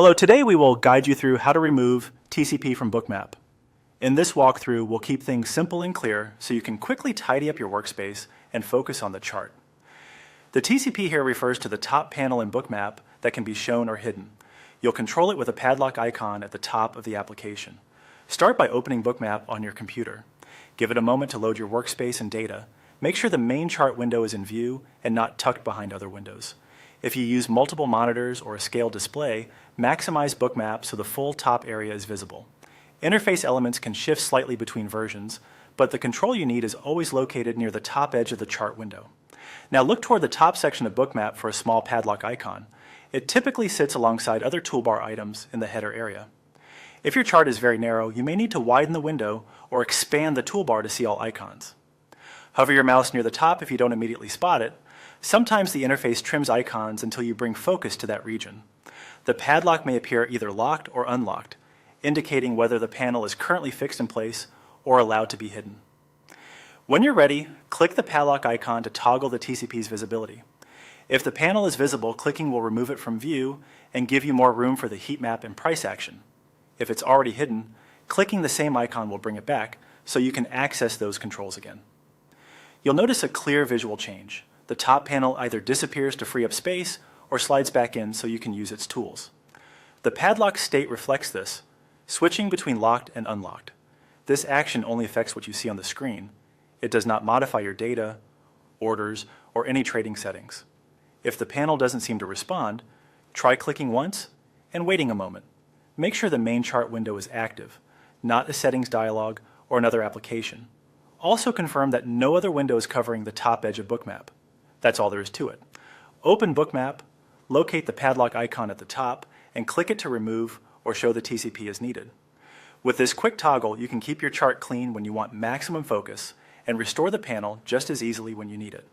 Hello, today we will guide you through how to remove TCP from Bookmap. In this walkthrough, we'll keep things simple and clear so you can quickly tidy up your workspace and focus on the chart. The TCP here refers to the top panel in Bookmap that can be shown or hidden. You'll control it with a padlock icon at the top of the application. Start by opening Bookmap on your computer. Give it a moment to load your workspace and data. Make sure the main chart window is in view and not tucked behind other windows. If you use multiple monitors or a scale display, maximize Bookmap so the full top area is visible. Interface elements can shift slightly between versions, but the control you need is always located near the top edge of the chart window. Now look toward the top section of Bookmap for a small padlock icon. It typically sits alongside other toolbar items in the header area. If your chart is very narrow, you may need to widen the window or expand the toolbar to see all icons. Hover your mouse near the top if you don't immediately spot it. Sometimes the interface trims icons until you bring focus to that region. The padlock may appear either locked or unlocked, indicating whether the panel is currently fixed in place or allowed to be hidden. When you're ready, click the padlock icon to toggle the TCP's visibility. If the panel is visible, clicking will remove it from view and give you more room for the heat map and price action. If it's already hidden, clicking the same icon will bring it back so you can access those controls again. You'll notice a clear visual change. The top panel either disappears to free up space or slides back in so you can use its tools. The padlock state reflects this, switching between locked and unlocked. This action only affects what you see on the screen. It does not modify your data, orders, or any trading settings. If the panel doesn't seem to respond, try clicking once and waiting a moment. Make sure the main chart window is active, not a settings dialog or another application. Also confirm that no other window is covering the top edge of Bookmap. That's all there is to it. Open Bookmap, locate the padlock icon at the top, and click it to remove or show the TCP as needed. With this quick toggle, you can keep your chart clean when you want maximum focus and restore the panel just as easily when you need it.